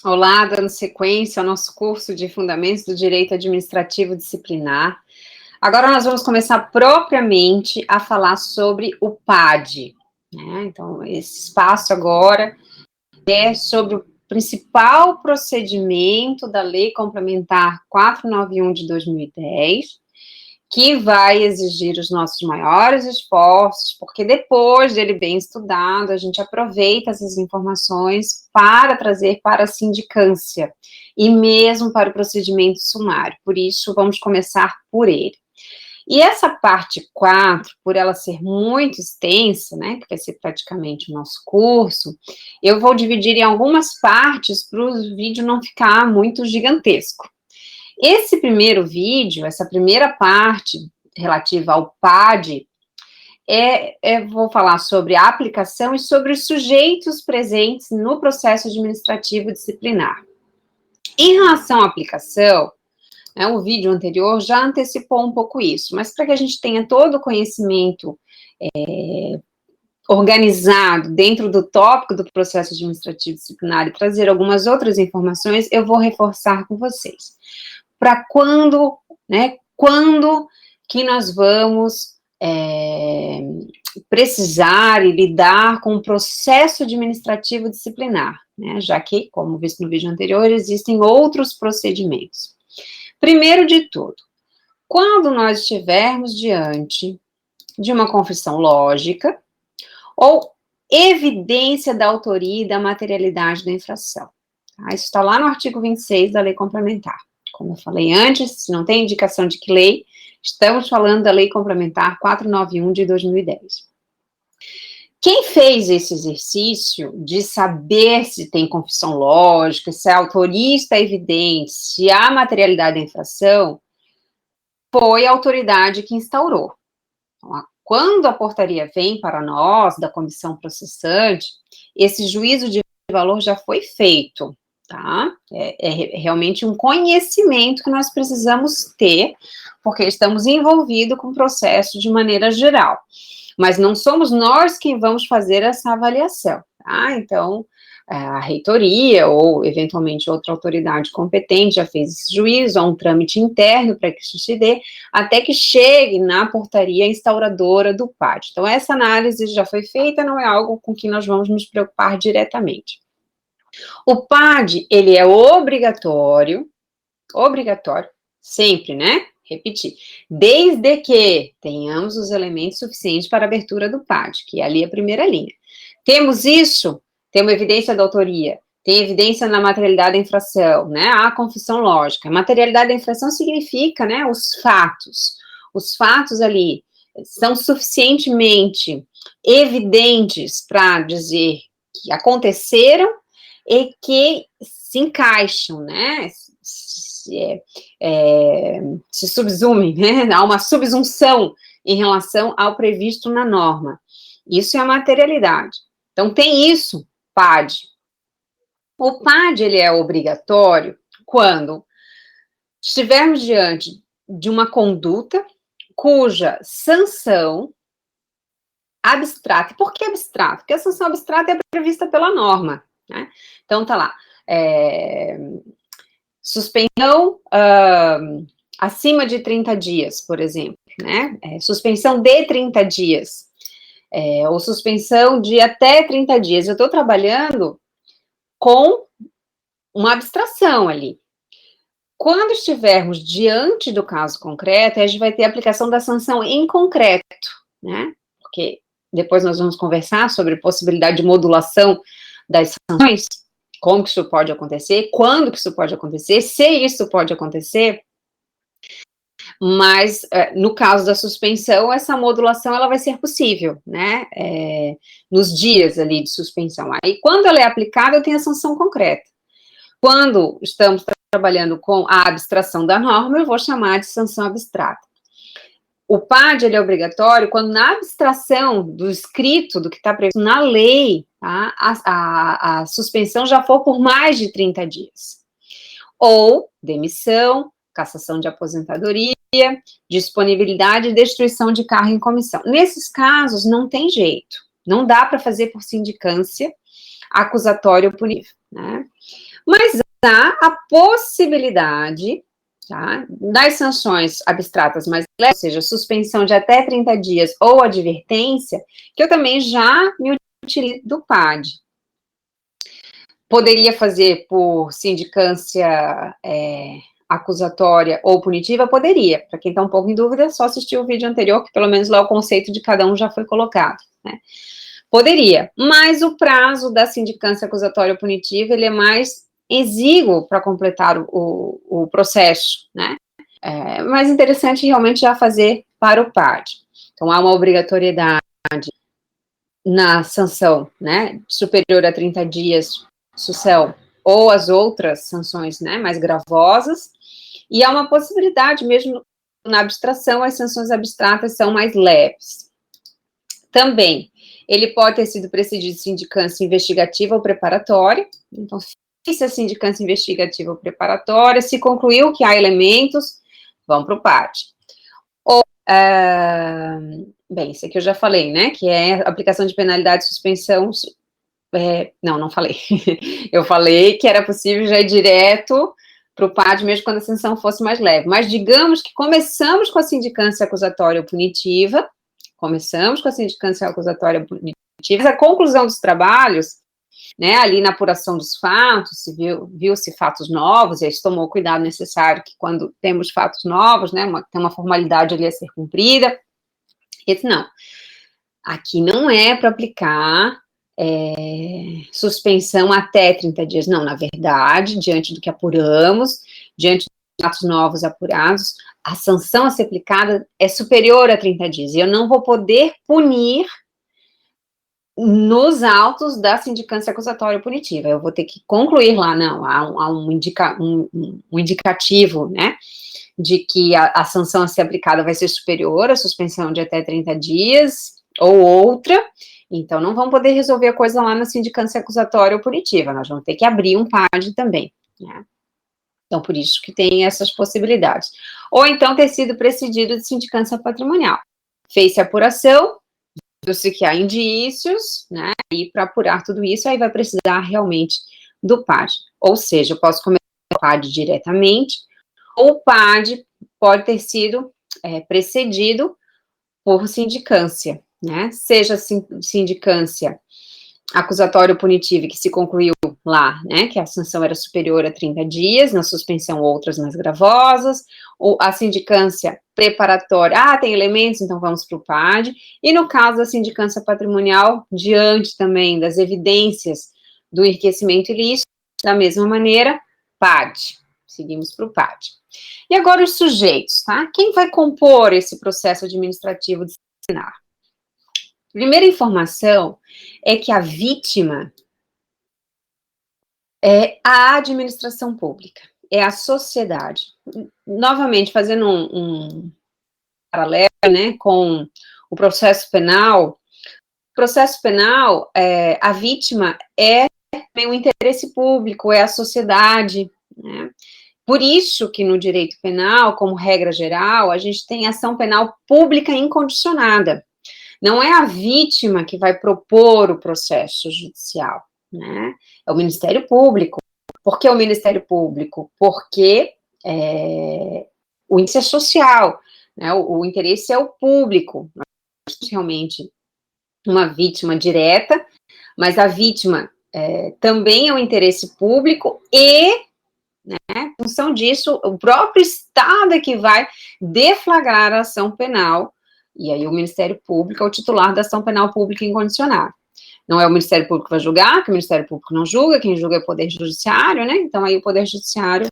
Olá, dando sequência ao nosso curso de Fundamentos do Direito Administrativo Disciplinar. Agora nós vamos começar propriamente a falar sobre o PAD, né? Então, esse espaço agora é sobre o principal procedimento da Lei Complementar 491 de 2010, que vai exigir os nossos maiores esforços, porque depois dele bem estudado, a gente aproveita essas informações para trazer para a sindicância e mesmo para o procedimento sumário. Por isso, vamos começar por ele. E essa parte 4, por ela ser muito extensa, né, que vai ser praticamente o nosso curso, eu vou dividir em algumas partes para o vídeo não ficar muito gigantesco. Esse primeiro vídeo, essa primeira parte relativa ao PAD, vou falar sobre a aplicação e sobre os sujeitos presentes no processo administrativo disciplinar. Em relação à aplicação, né, o vídeo anterior já antecipou um pouco isso, mas para que a gente tenha todo o conhecimento organizado dentro do tópico do processo administrativo disciplinar e trazer algumas outras informações, eu vou reforçar com vocês. Para quando, né, quando que nós vamos precisar e lidar com o processo administrativo disciplinar, né, já que, como visto no vídeo anterior, existem outros procedimentos. Primeiro de tudo, quando nós estivermos diante de uma confissão lógica ou evidência da autoria e da materialidade da infração. Tá? Isso está lá no artigo 26 da Lei Complementar. Como eu falei antes, se não tem indicação de que lei, estamos falando da Lei Complementar 491 de 2010. Quem fez esse exercício de saber se tem confissão lógica, se a autoria está evidente, se há materialidade da infração, foi a autoridade que instaurou. Então, quando a portaria vem para nós, da comissão processante, esse juízo de valor já foi feito. Tá? É realmente um conhecimento que nós precisamos ter, porque estamos envolvidos com o processo de maneira geral. Mas não somos nós quem vamos fazer essa avaliação, tá? Então, a reitoria ou, eventualmente, outra autoridade competente já fez esse juízo, há um trâmite interno para que isso se dê, até que chegue na portaria instauradora do PAD. Então, essa análise já foi feita, não é algo com que nós vamos nos preocupar diretamente. O PAD, ele é obrigatório, sempre, né? Repetir, desde que tenhamos os elementos suficientes para a abertura do PAD, que é ali a primeira linha. Temos isso, temos evidência da autoria, tem evidência na materialidade da infração, né? A confissão lógica. Materialidade da infração significa, né, os fatos. Os fatos ali são suficientemente evidentes para dizer que aconteceram e que se encaixam, né? Se subsumem, né? Há uma subsunção em relação ao previsto na norma. Isso é a materialidade. Então, tem isso, PAD. O PAD, ele é obrigatório quando estivermos diante de uma conduta cuja sanção abstrata. Por que abstrata? Porque a sanção abstrata é prevista pela norma, né? Então, tá lá. Suspensão acima de 30 dias, por exemplo, né? Suspensão de 30 dias. Ou suspensão de até 30 dias. Eu estou trabalhando com uma abstração ali. Quando estivermos diante do caso concreto, a gente vai ter a aplicação da sanção em concreto, né? Porque depois nós vamos conversar sobre a possibilidade de modulação das sanções, como que isso pode acontecer, quando que isso pode acontecer, se isso pode acontecer. Mas, no caso da suspensão, essa modulação, ela vai ser possível, né, nos dias ali de suspensão. Aí, quando ela é aplicada, eu tenho a sanção concreta. Quando estamos trabalhando com a abstração da norma, eu vou chamar de sanção abstrata. O PAD, ele é obrigatório quando na abstração do escrito, do que está previsto na lei, tá, a suspensão já for por mais de 30 dias. Ou demissão, cassação de aposentadoria, disponibilidade e destruição de cargo em comissão. Nesses casos, não tem jeito. Não dá para fazer por sindicância acusatório punível, né? Mas há a possibilidade, tá, das sanções abstratas mais leves, ou seja, suspensão de até 30 dias ou advertência, que eu também já me utilizo do PAD. Poderia fazer por sindicância acusatória ou punitiva? Poderia. Para quem está um pouco em dúvida, é só assistir o vídeo anterior, que pelo menos lá o conceito de cada um já foi colocado, né? Poderia, mas o prazo da sindicância acusatória ou punitiva, ele é mais exíguo para completar o processo, né? É mais interessante realmente já fazer para o PAD. Então, há uma obrigatoriedade na sanção, né, superior a 30 dias, sucel, ou as outras sanções, né, mais gravosas, e há uma possibilidade, mesmo na abstração, as sanções abstratas são mais leves. Também, ele pode ter sido precedido de sindicância investigativa ou preparatória, então, se a sindicância investigativa ou preparatória, se concluiu que há elementos, vão para o PAD. Ou, bem, isso aqui eu já falei, né, que é aplicação de penalidade, suspensão, não falei. Eu falei que era possível já ir direto para o PAD, mesmo quando a sanção fosse mais leve. Mas digamos que começamos com a sindicância acusatória ou punitiva, a conclusão dos trabalhos, né, ali na apuração dos fatos, se viu-se fatos novos, e aí se tomou o cuidado necessário que quando temos fatos novos, né, tem uma formalidade ali a ser cumprida. Esse não. Aqui não é para aplicar suspensão até 30 dias, não, na verdade, diante do que apuramos, diante dos fatos novos apurados, a sanção a ser aplicada é superior a 30 dias, e eu não vou poder punir nos autos da sindicância acusatória punitiva, eu vou ter que concluir lá, não, há um indicativo, né, de que a sanção a ser aplicada vai ser superior à suspensão de até 30 dias, ou outra, então não vamos poder resolver a coisa lá na sindicância acusatória ou punitiva, nós vamos ter que abrir um PAD também, né. Então, por isso que tem essas possibilidades. Ou então ter sido precedido de sindicância patrimonial. Fez-se a apuração, viu-se que há indícios, né, e para apurar tudo isso, aí vai precisar realmente do PAD. Ou seja, eu posso começar o PAD diretamente, ou o PAD pode ter sido precedido por sindicância, né, seja sindicância acusatório punitiva que se concluiu lá, né, que a sanção era superior a 30 dias, na suspensão outras mais gravosas, ou a sindicância preparatória, tem elementos, então vamos para o PAD, e no caso da sindicância patrimonial, diante também das evidências do enriquecimento ilícito, da mesma maneira, PAD, seguimos para o PAD. E agora os sujeitos, tá? Quem vai compor esse processo administrativo disciplinar? Primeira informação é que a vítima é a administração pública, é a sociedade. Novamente, fazendo um paralelo, né, com o processo penal, a vítima é também o interesse público, é a sociedade, né? Por isso que no direito penal, como regra geral, a gente tem ação penal pública incondicionada. Não é a vítima que vai propor o processo judicial, né? É o Ministério Público. Por que o Ministério Público? Porque o interesse é social, né? O interesse é o público. Nós temos realmente uma vítima direta, mas a vítima também é o interesse público e, né, em função disso, o próprio Estado é que vai deflagrar a ação penal. E aí o Ministério Público é o titular da ação penal pública incondicionada. Não é o Ministério Público que vai julgar, que o Ministério Público não julga, quem julga é o Poder Judiciário, né? Então aí o Poder Judiciário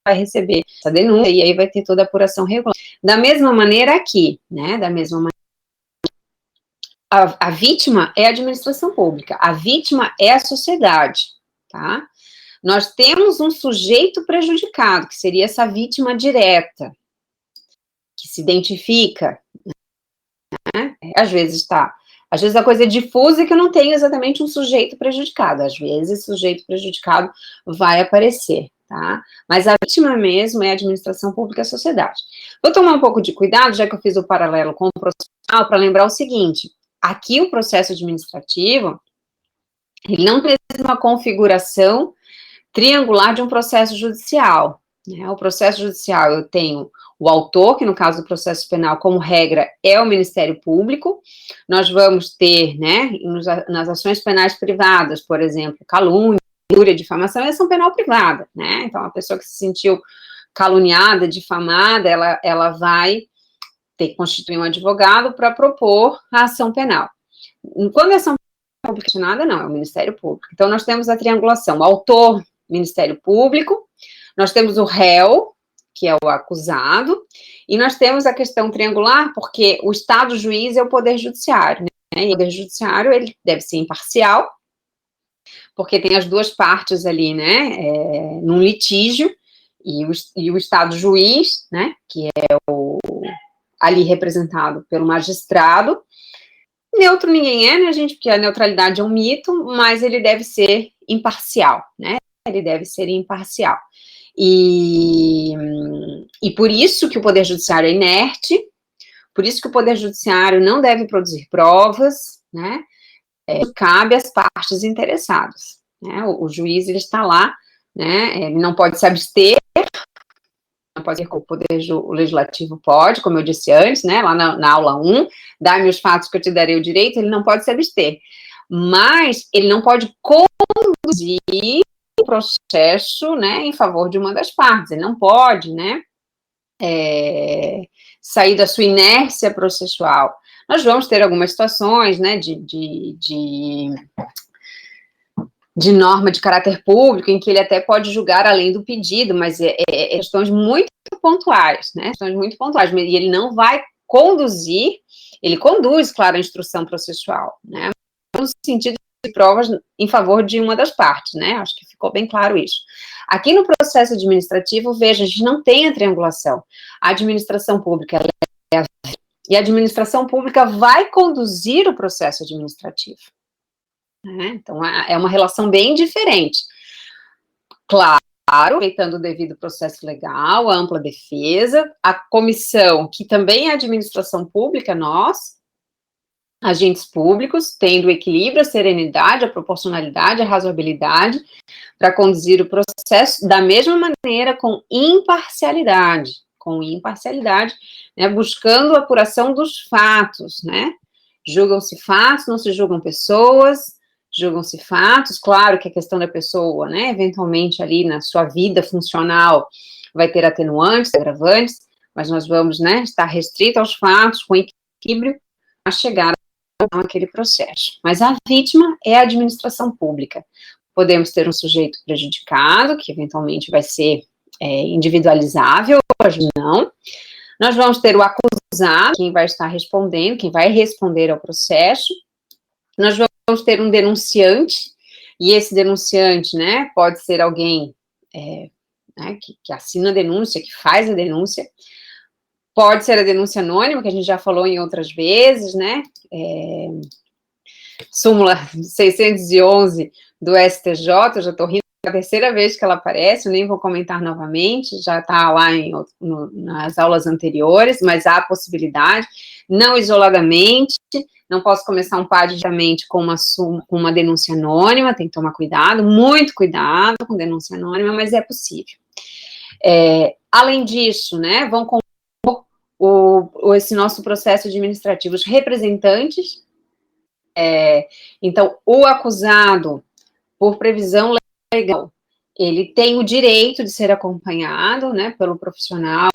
vai receber essa denúncia e aí vai ter toda a apuração regular. Da mesma maneira aqui, né? Da mesma maneira, a vítima é a administração pública, a vítima é a sociedade, tá? Nós temos um sujeito prejudicado, que seria essa vítima direta, que se identifica, né? Às vezes a coisa é difusa e que eu não tenho exatamente um sujeito prejudicado, às vezes o sujeito prejudicado vai aparecer, tá? Mas a vítima mesmo é a administração pública e a sociedade. Vou tomar um pouco de cuidado, já que eu fiz o paralelo com o processual, para lembrar o seguinte, aqui o processo administrativo, ele não precisa de uma configuração triangular de um processo judicial, né? O processo judicial, eu tenho o autor, que no caso do processo penal, como regra, é o Ministério Público. Nós vamos ter, né, nas ações penais privadas, por exemplo, calúnia, injúria, difamação, é ação penal privada, né? Então, a pessoa que se sentiu caluniada, difamada, ela vai ter que constituir um advogado para propor a ação penal. Quando a ação penal é nada, não, é o Ministério Público. Então, nós temos a triangulação, autor, Ministério Público, nós temos o réu, que é o acusado, e nós temos a questão triangular, porque o Estado juiz é o Poder Judiciário, né? E o Poder Judiciário, ele deve ser imparcial, porque tem as duas partes ali, né, num litígio, e o Estado juiz, né, que é ali representado pelo magistrado. Neutro ninguém é, né, gente, porque a neutralidade é um mito, mas ele deve ser imparcial, né, ele deve ser imparcial. E por isso que o Poder Judiciário é inerte, por isso que o Poder Judiciário não deve produzir provas, né, cabe às partes interessadas, né, o juiz, ele está lá, né, ele não pode se abster, não pode ser, o Poder Legislativo pode, como eu disse antes, né, lá na aula 1, dá-me os fatos que eu te darei o direito, ele não pode se abster, mas ele não pode conduzir o processo, né, em favor de uma das partes, ele não pode, né, sair da sua inércia processual. Nós vamos ter algumas situações, né, de norma de caráter público, em que ele até pode julgar além do pedido, mas questões muito pontuais, né, questões muito pontuais, e ele não vai conduzir, ele conduz, claro, a instrução processual, né, no sentido de provas em favor de uma das partes, né, acho que ficou bem claro isso. Aqui no processo administrativo, veja, a gente não tem a triangulação, a administração pública, e a administração pública vai conduzir o processo administrativo, né, então é uma relação bem diferente, claro, respeitando o devido processo legal, a ampla defesa, a comissão, que também é a administração pública, nós, agentes públicos, tendo o equilíbrio, a serenidade, a proporcionalidade, a razoabilidade, para conduzir o processo da mesma maneira, com imparcialidade, né, buscando a apuração dos fatos, né, julgam-se fatos, não se julgam pessoas, julgam-se fatos, claro que a questão da pessoa, né, eventualmente ali na sua vida funcional, vai ter atenuantes, agravantes, mas nós vamos, né, estar restrito aos fatos, com equilíbrio, a chegar aquele processo. Mas a vítima é a administração pública. Podemos ter um sujeito prejudicado, que eventualmente vai ser individualizável, hoje não. Nós vamos ter o acusado, quem vai estar respondendo, quem vai responder ao processo. Nós vamos ter um denunciante, e esse denunciante, né, pode ser alguém né, que assina a denúncia, que faz a denúncia. Pode ser a denúncia anônima, que a gente já falou em outras vezes, né, súmula 611 do STJ, eu já estou rindo, é a terceira vez que ela aparece, eu nem vou comentar novamente, já está lá nas aulas anteriores, mas há a possibilidade, não isoladamente, não posso começar um PAD diretamente com uma denúncia anônima, tem que tomar cuidado, muito cuidado com denúncia anônima, mas é possível. Além disso, né, vão esse nosso processo administrativo, os representantes, então, o acusado, por previsão legal, ele tem o direito de ser acompanhado, né, pelo profissional,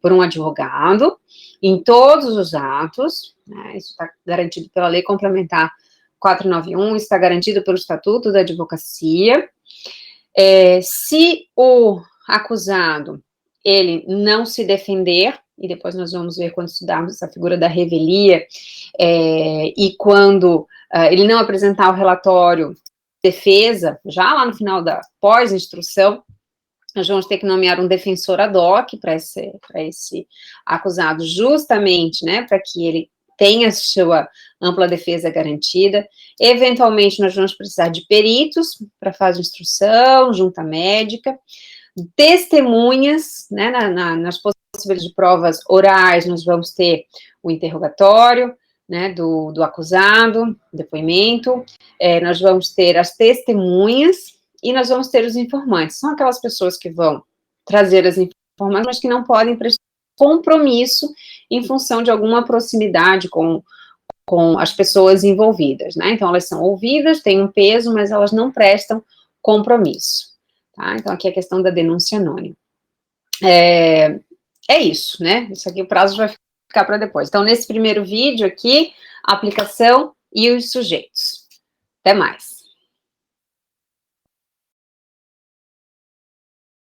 por um advogado, em todos os atos, né, isso está garantido pela Lei Complementar 491, está garantido pelo Estatuto da Advocacia. Se o acusado, ele não se defender, e depois nós vamos ver quando estudarmos essa figura da revelia, e quando ele não apresentar o relatório de defesa, já lá no final da pós-instrução, nós vamos ter que nomear um defensor ad hoc para esse acusado, justamente, né, para que ele tenha a sua ampla defesa garantida. Eventualmente, nós vamos precisar de peritos para fazer a instrução, junta médica, testemunhas, né, nas possibilidades de provas orais, nós vamos ter o interrogatório, né, do acusado, depoimento, nós vamos ter as testemunhas, e nós vamos ter os informantes. São aquelas pessoas que vão trazer as informações, mas que não podem prestar compromisso em função de alguma proximidade com as pessoas envolvidas, né? Então, elas são ouvidas, têm um peso, mas elas não prestam compromisso, tá? Então, aqui é a questão da denúncia anônima. É isso, né? Isso aqui o prazo vai ficar para depois. Então, nesse primeiro vídeo aqui, a aplicação e os sujeitos. Até mais.